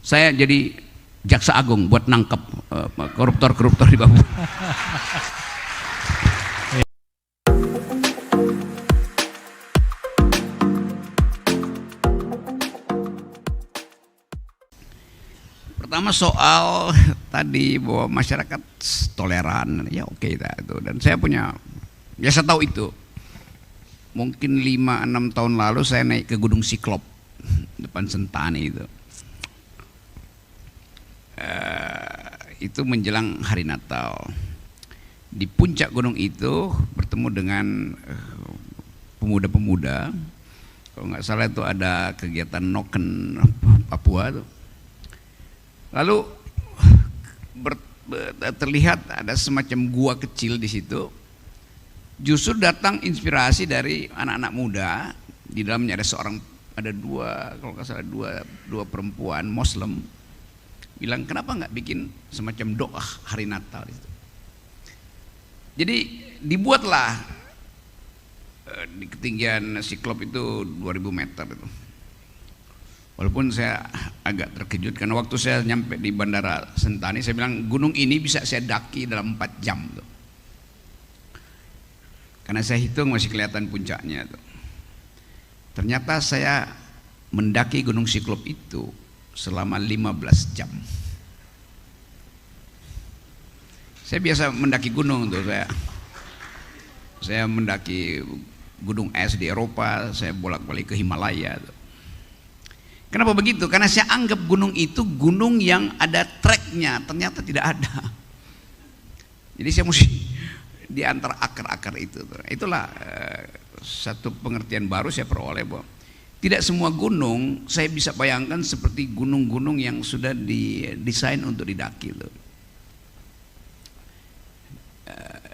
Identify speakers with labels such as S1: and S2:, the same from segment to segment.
S1: saya jadi jaksa agung buat nangkep koruptor-koruptor di Papua. Pertama soal tadi bahwa masyarakat toleran, ya oke itu. Dan saya punya, ya saya tahu itu. Mungkin 5-6 tahun lalu saya naik ke Gunung Siklop depan Sentani itu. Itu menjelang hari Natal. Di puncak gunung itu bertemu dengan pemuda-pemuda. Kalau nggak salah itu ada kegiatan Noken Papua tuh. Lalu terlihat ada semacam gua kecil di situ. Justru datang inspirasi dari anak-anak muda. Di dalamnya ada dua, kalau nggak salah dua perempuan Muslim. Bilang kenapa nggak bikin semacam doa hari Natal itu. Jadi dibuatlah di ketinggian Siklop itu 2000 meter itu. Walaupun saya agak terkejut karena waktu saya nyampe di Bandara Sentani saya bilang gunung ini bisa saya daki dalam 4 jam tuh. Karena saya hitung masih kelihatan puncaknya tuh. Ternyata saya mendaki Gunung Siklop itu selama 15 jam. Saya biasa mendaki gunung tuh, saya mendaki gunung es di Eropa, saya bolak-balik ke Himalaya tuh. Kenapa begitu? Karena saya anggap gunung itu gunung yang ada treknya, ternyata tidak ada. Jadi saya mesti di antara akar-akar itu. Itulah satu pengertian baru saya peroleh bahwa tidak semua gunung saya bisa bayangkan seperti gunung-gunung yang sudah didesain untuk didaki.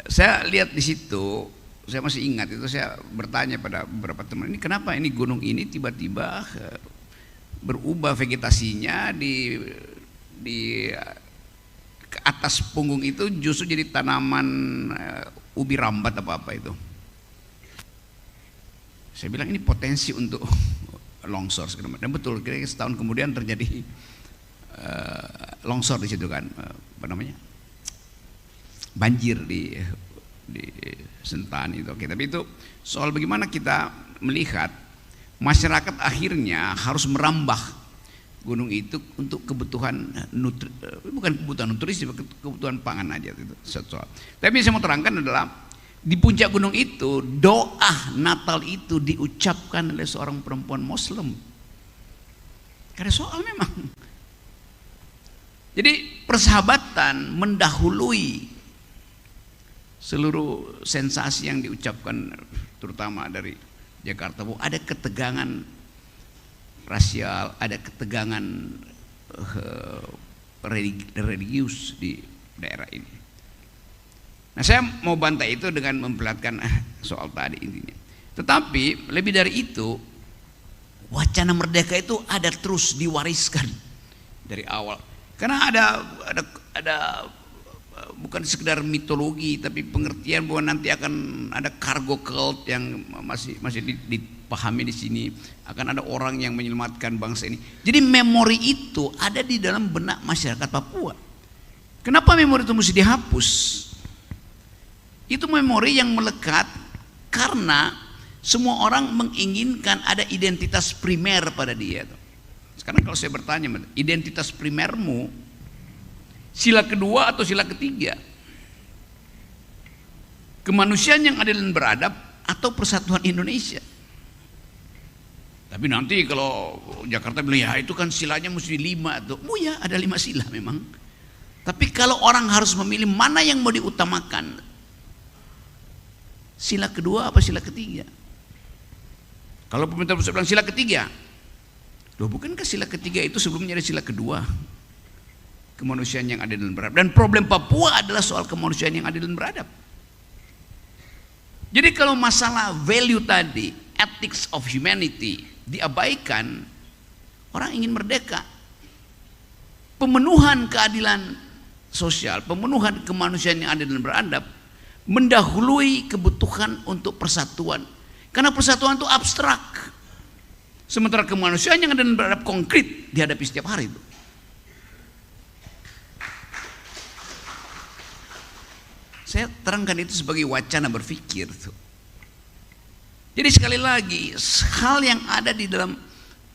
S1: Saya lihat di situ, saya masih ingat itu, saya bertanya pada beberapa teman ini kenapa ini gunung ini tiba-tiba berubah vegetasinya di ke atas punggung itu justru jadi tanaman ubi rambat apa itu. Saya bilang ini potensi untuk longsor segala macam. Dan betul, kira-kira setahun kemudian terjadi longsor di situ kan, apa namanya, banjir di Sentani itu. Oke, tapi itu soal bagaimana kita melihat masyarakat akhirnya harus merambah gunung itu untuk kebutuhan bukan kebutuhan nutrisi, kebutuhan pangan aja itu soal. Tapi yang saya mau terangkan adalah di puncak gunung itu doa Natal itu diucapkan oleh seorang perempuan Muslim. Karena soal memang. Jadi persahabatan mendahului seluruh sensasi yang diucapkan, terutama dari Jakarta, bahwa ada ketegangan rasial, ada ketegangan religius di daerah ini. Nah, saya mau bantai itu dengan memperlihatkan soal tadi intinya. Tetapi lebih dari itu, wacana merdeka itu ada terus diwariskan dari awal. Karena ada bukan sekedar mitologi, tapi pengertian bahwa nanti akan ada cargo cult yang masih dipahami di sini, akan ada orang yang menyelamatkan bangsa ini. Jadi memori itu ada di dalam benak masyarakat Papua. Kenapa memori itu mesti dihapus? Itu memori yang melekat karena semua orang menginginkan ada identitas primer pada dia. Sekarang kalau saya bertanya, identitas primermu sila kedua atau sila ketiga? Kemanusiaan yang adil dan beradab atau persatuan Indonesia? Tapi nanti kalau Jakarta bilang ya itu kan silanya mesti 5 tuh. Oh ya, ada 5 sila memang. Tapi kalau orang harus memilih mana yang mau diutamakan, sila kedua apa sila ketiga? Kalau pemerintah pusat bilang sila ketiga, loh bukankah sila ketiga itu sebelumnya ada sila kedua? Kemanusiaan yang adil dan beradab. Dan problem Papua adalah soal kemanusiaan yang adil dan beradab. Jadi kalau masalah value tadi, ethics of humanity, diabaikan, orang ingin merdeka. Pemenuhan keadilan sosial, pemenuhan kemanusiaan yang adil dan beradab mendahului kebutuhan untuk persatuan. Karena persatuan itu abstrak. Sementara kemanusiaan yang ada beradab konkret dihadapi setiap hari itu. Saya terangkan itu sebagai wacana berpikir tuh. Jadi sekali lagi, hal yang ada di dalam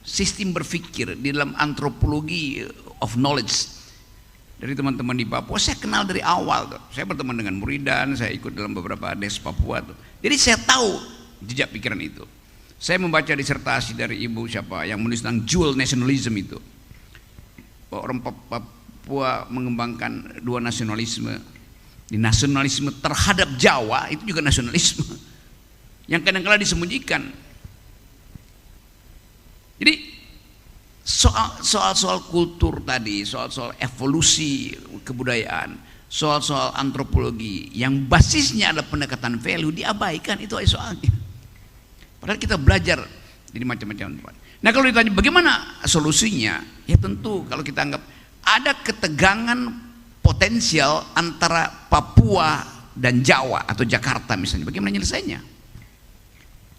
S1: sistem berpikir, di dalam antropologi of knowledge dari teman-teman di Papua, saya kenal dari awal tuh. Saya berteman dengan Muridan, saya ikut dalam beberapa des Papua tuh. Jadi saya tahu jejak pikiran itu. Saya membaca disertasi dari ibu siapa yang menulis tentang dual nationalism itu. Orang Papua mengembangkan dua nasionalisme. Di nasionalisme terhadap Jawa itu juga nasionalisme yang kadang-kala disembunyikan. Jadi soal kultur tadi, soal evolusi kebudayaan, soal antropologi yang basisnya adalah pendekatan value diabaikan, itu aja soalnya. Padahal kita belajar dari macam-macam tempat. Nah kalau ditanya bagaimana solusinya, ya tentu kalau kita anggap ada ketegangan potensial antara Papua dan Jawa atau Jakarta misalnya, bagaimana penyelesaiannya?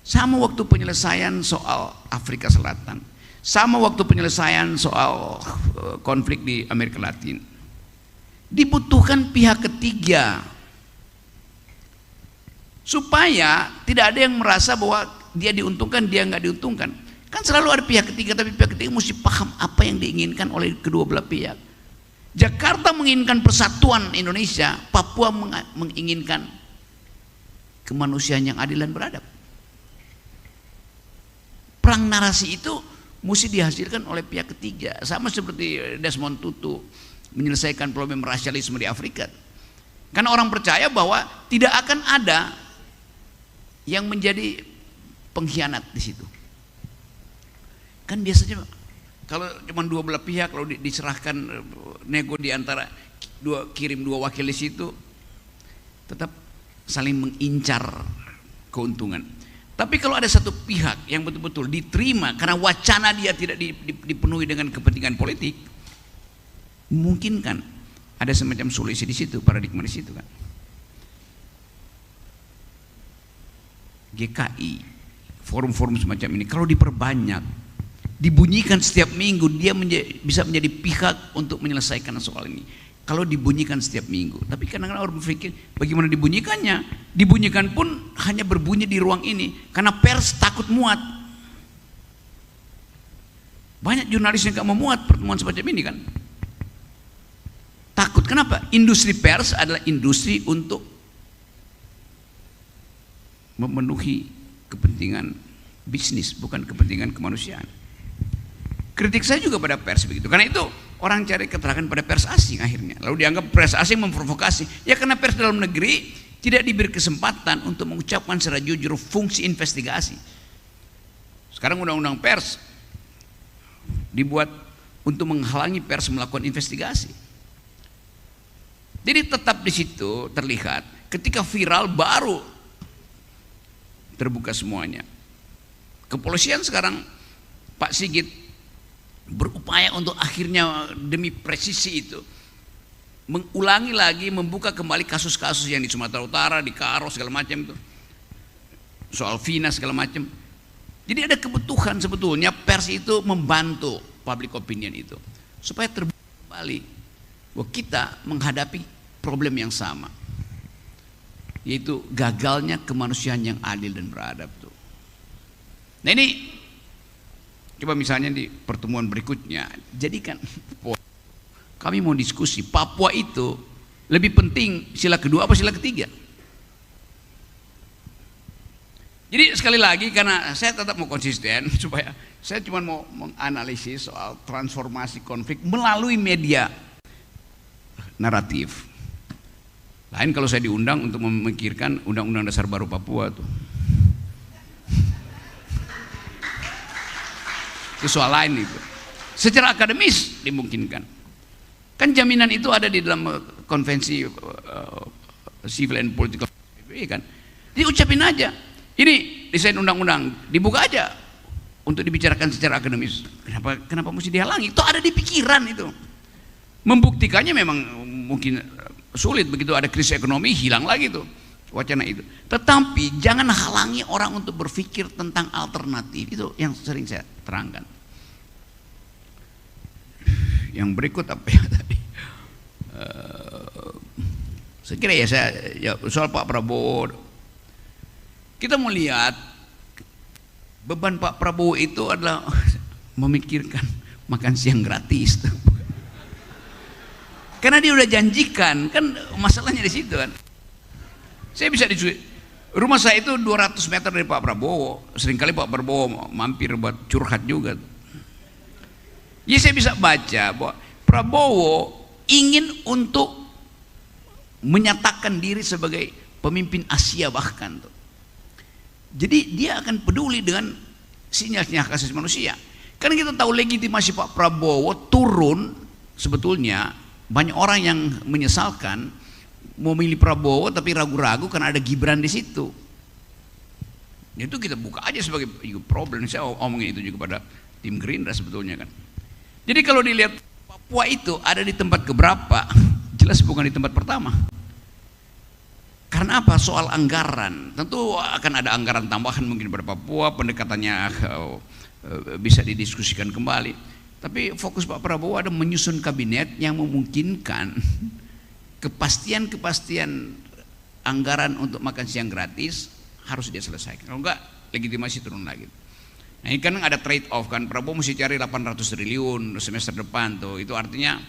S1: Sama waktu penyelesaian soal Afrika Selatan, sama waktu penyelesaian soal konflik di Amerika Latin, dibutuhkan pihak ketiga supaya tidak ada yang merasa bahwa dia diuntungkan, dia nggak diuntungkan. Kan selalu ada pihak ketiga, tapi pihak ketiga mesti paham apa yang diinginkan oleh kedua belah pihak. Jakarta menginginkan persatuan Indonesia, Papua menginginkan kemanusiaan yang adil dan beradab. Perang narasi itu mesti dihasilkan oleh pihak ketiga, sama seperti Desmond Tutu menyelesaikan problem rasialisme di Afrika. Karena orang percaya bahwa tidak akan ada yang menjadi pengkhianat di situ. Kan biasanya kalau cuma dua belah pihak, kalau diserahkan nego di antara kirim dua wakil di situ, tetap saling mengincar keuntungan. Tapi kalau ada satu pihak yang betul-betul diterima karena wacana dia tidak dipenuhi dengan kepentingan politik, mungkin kan ada semacam solusi di situ, paradigma di situ kan. GKI, forum-forum semacam ini kalau diperbanyak, dibunyikan setiap minggu, dia bisa menjadi pihak untuk menyelesaikan soal ini. Kalau dibunyikan setiap minggu, tapi kadang-kadang orang berpikir bagaimana dibunyikannya? Dibunyikan pun hanya berbunyi di ruang ini karena pers takut muat. Banyak jurnalis yang gak memuat pertemuan semacam ini kan. Takut, kenapa? Industri pers adalah industri untuk memenuhi kepentingan bisnis, bukan kepentingan kemanusiaan. Kritik saya juga pada pers begitu. Karena itu orang cari keterangan pada pers asing akhirnya. Lalu dianggap pers asing memprovokasi. Ya karena pers dalam negeri tidak diberi kesempatan untuk mengucapkan secara jujur fungsi investigasi. Sekarang undang-undang pers dibuat untuk menghalangi pers melakukan investigasi. Jadi tetap di situ terlihat ketika viral baru terbuka semuanya. Kepolisian sekarang Pak Sigit berupaya untuk akhirnya demi presisi itu mengulangi lagi, membuka kembali kasus-kasus yang di Sumatera Utara, di Karo segala macam itu, soal Vina segala macam. Jadi ada kebutuhan sebetulnya pers itu membantu public opinion itu supaya terbuka kembali bahwa kita menghadapi problem yang sama, yaitu gagalnya kemanusiaan yang adil dan beradab tuh. Nah ini coba misalnya di pertemuan berikutnya, jadikan kami mau diskusi Papua itu lebih penting sila kedua apa sila ketiga. Jadi sekali lagi karena saya tetap mau konsisten supaya saya cuma mau menganalisis soal transformasi konflik melalui media naratif. Lain kalau saya diundang untuk memikirkan undang-undang dasar baru Papua tuh. Itu soal lain itu. Secara akademis dimungkinkan. Kan jaminan itu ada di dalam konvensi civil and political PBB kan. Diucapin aja. Ini desain undang-undang dibuka aja untuk dibicarakan secara akademis. Kenapa mesti dihalangi? Itu ada di pikiran itu. Membuktikannya memang mungkin sulit, begitu ada krisis ekonomi hilang lagi tuh. wacana itu. Tetapi jangan halangi orang untuk berpikir tentang alternatif. Itu yang sering saya terangkan. Yang berikut apa ya tadi? Saya kira ya soal Pak Prabowo. Kita mau lihat beban Pak Prabowo itu adalah memikirkan makan siang gratis. Karena dia udah janjikan, kan masalahnya di situ kan. Saya bisa rumah saya itu 200 meter dari Pak Prabowo. Seringkali Pak Prabowo mampir buat curhat juga. Jadi saya bisa baca bahwa Prabowo ingin untuk menyatakan diri sebagai pemimpin Asia bahkan tuh. Jadi dia akan peduli dengan sinyal-sinyal hak asasi manusia. Karena kita tahu legitimasi Pak Prabowo turun, sebetulnya banyak orang yang menyesalkan mau milih Prabowo tapi ragu-ragu karena ada Gibran di situ. Itu kita buka aja sebagai problem. Saya omongin itu juga pada tim Gerindra sebetulnya kan. Jadi kalau dilihat Papua itu ada di tempat keberapa, jelas bukan di tempat pertama. Karena apa? Soal anggaran. Tentu akan ada anggaran tambahan mungkin pada Papua, pendekatannya bisa didiskusikan kembali. Tapi fokus Pak Prabowo ada menyusun kabinet yang memungkinkan kepastian anggaran untuk makan siang gratis harus dia selesaikan. Kalau enggak, legitimasi turun lagi. Nah ini kan ada trade off kan, Prabowo mesti cari 800 triliun semester depan tuh. Itu artinya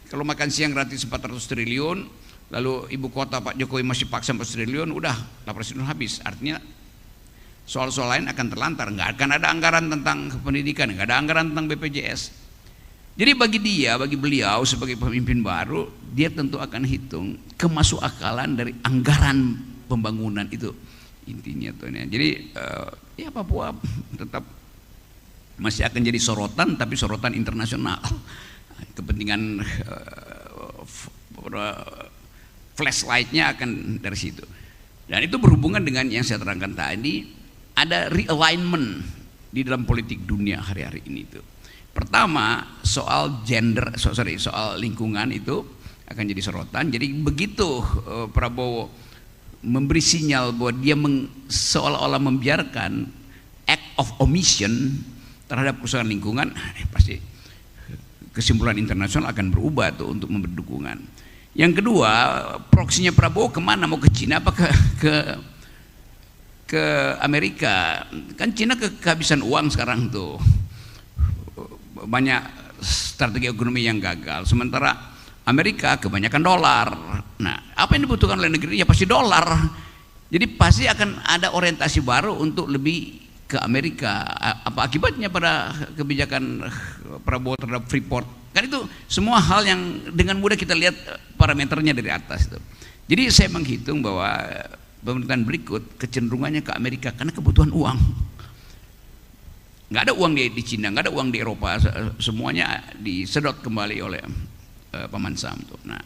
S1: kalau makan siang gratis 400 triliun, lalu ibu kota Pak Jokowi masih paksa 4 triliun, udah 800 triliun habis. Artinya soal-soal lain akan terlantar, nggak akan ada anggaran tentang pendidikan, nggak ada anggaran tentang BPJS. Jadi bagi beliau sebagai pemimpin baru, dia tentu akan hitung kemasukakalan dari anggaran pembangunan itu intinya tuh. Jadi ya Papua tetap masih akan jadi sorotan, tapi sorotan internasional. Kepentingan flashlightnya akan dari situ. Dan itu berhubungan dengan yang saya terangkan tadi, ada realignment di dalam politik dunia hari-hari ini itu. Pertama soal soal lingkungan itu akan jadi sorotan. Jadi begitu Prabowo memberi sinyal bahwa dia seolah-olah membiarkan act of omission terhadap kerusakan lingkungan, pasti kesimpulan internasional akan berubah tuh untuk memberi dukungan. Yang kedua, proksinya Prabowo kemana? Mau ke Cina apa ke Amerika? Kan Cina kehabisan uang sekarang tuh, banyak strategi ekonomi yang gagal. Sementara Amerika kebanyakan dolar. Nah, apa yang dibutuhkan oleh negeri? Ya pasti dolar. Jadi pasti akan ada orientasi baru untuk lebih ke Amerika. Apa akibatnya pada kebijakan Prabowo terhadap Freeport? Kan itu semua hal yang dengan mudah kita lihat parameternya dari atas itu. Jadi saya menghitung bahwa pemerintahan berikut kecenderungannya ke Amerika karena kebutuhan uang. Nggak ada uang di Cina, nggak ada uang di Eropa, semuanya disedot kembali oleh Paman Sam tuh. Nah,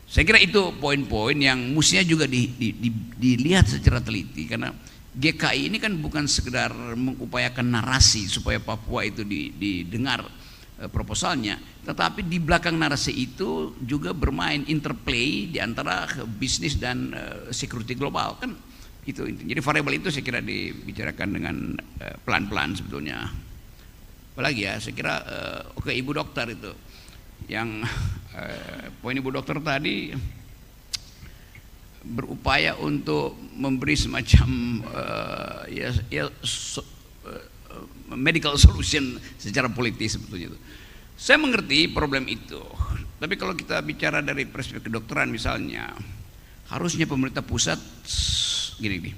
S1: saya kira itu poin-poin yang mestinya juga dilihat secara teliti, karena GKI ini kan bukan sekedar mengupayakan narasi supaya Papua itu didengar proposalnya, tetapi di belakang narasi itu juga bermain interplay di antara bisnis dan security global kan itu. Jadi variabel itu saya kira dibicarakan dengan pelan-pelan sebetulnya. Apalagi ya, saya kira oke, Ibu Dokter itu yang poin Ibu Dokter tadi berupaya untuk memberi semacam medical solution secara politis sebetulnya itu. Saya mengerti problem itu, tapi kalau kita bicara dari perspektif kedokteran misalnya, harusnya pemerintah pusat gini,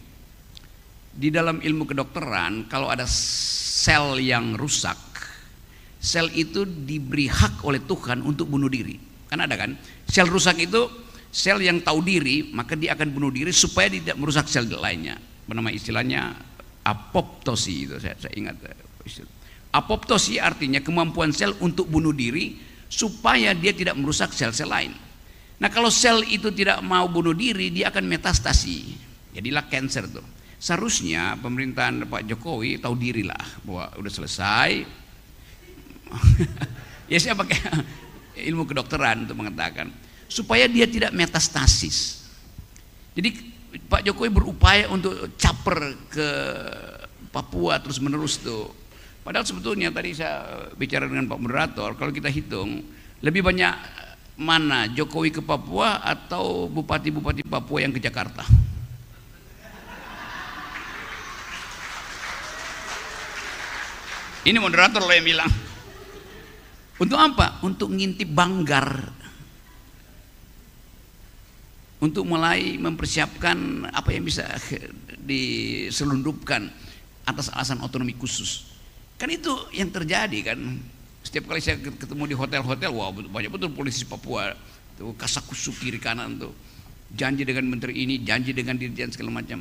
S1: di dalam ilmu kedokteran kalau ada sel yang rusak, sel itu diberi hak oleh Tuhan untuk bunuh diri. Kan ada kan, sel rusak itu sel yang tahu diri, maka dia akan bunuh diri supaya tidak merusak sel lainnya. Nama istilahnya apoptosi itu, saya ingat. Apoptosi artinya kemampuan sel untuk bunuh diri supaya dia tidak merusak sel-sel lain. Nah, kalau sel itu tidak mau bunuh diri, dia akan metastasi, jadilah cancer tuh. Seharusnya pemerintahan Pak Jokowi tahu diri lah bahwa udah selesai. Ya saya pakai ilmu kedokteran untuk mengatakan supaya dia tidak metastasis. Jadi Pak Jokowi berupaya untuk caper ke Papua terus menerus tuh. Padahal sebetulnya tadi saya bicara dengan Pak Moderator, kalau kita hitung lebih banyak mana Jokowi ke Papua atau bupati-bupati Papua yang ke Jakarta. Ini moderator loh yang bilang. Untuk apa? Untuk ngintip Banggar, untuk mulai mempersiapkan apa yang bisa diselundupkan atas alasan otonomi khusus. Kan itu yang terjadi kan. Setiap kali saya ketemu di hotel-hotel, wah banyak betul polisi Papua tuh, kasakusuk kiri kanan tuh, janji dengan menteri ini, janji dengan dirjen segala macam.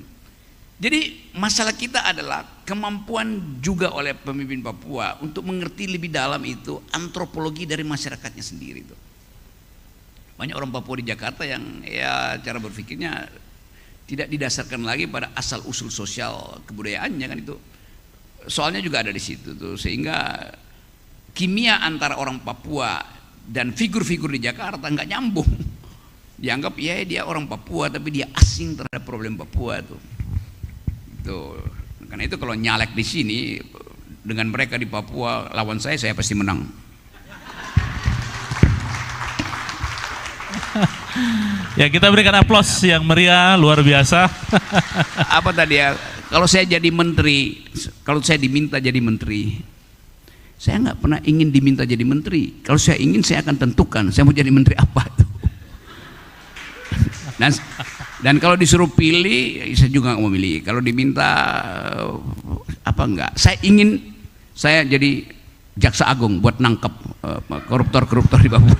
S1: Jadi masalah kita adalah kemampuan juga oleh pemimpin Papua untuk mengerti lebih dalam itu antropologi dari masyarakatnya sendiri itu. Banyak orang Papua di Jakarta yang ya cara berpikirnya tidak didasarkan lagi pada asal usul sosial kebudayaannya kan itu. Soalnya juga ada di situ tuh, sehingga kimia antara orang Papua dan figur-figur di Jakarta nggak nyambung. Dianggap ya dia orang Papua tapi dia asing terhadap problem Papua tuh. Tuh. Karena itu kalau nyalek di sini dengan mereka di Papua lawan saya pasti menang.
S2: Ya kita berikan aplaus yang meriah luar biasa.
S1: Apa tadi ya? Kalau saya jadi menteri, kalau saya diminta jadi menteri, saya nggak pernah ingin diminta jadi menteri. Kalau saya ingin, saya akan tentukan saya mau jadi menteri apa itu. Dan kalau disuruh pilih, saya juga nggak mau milih. Kalau diminta apa enggak? Saya ingin saya jadi jaksa agung buat nangkep koruptor-koruptor di Papua.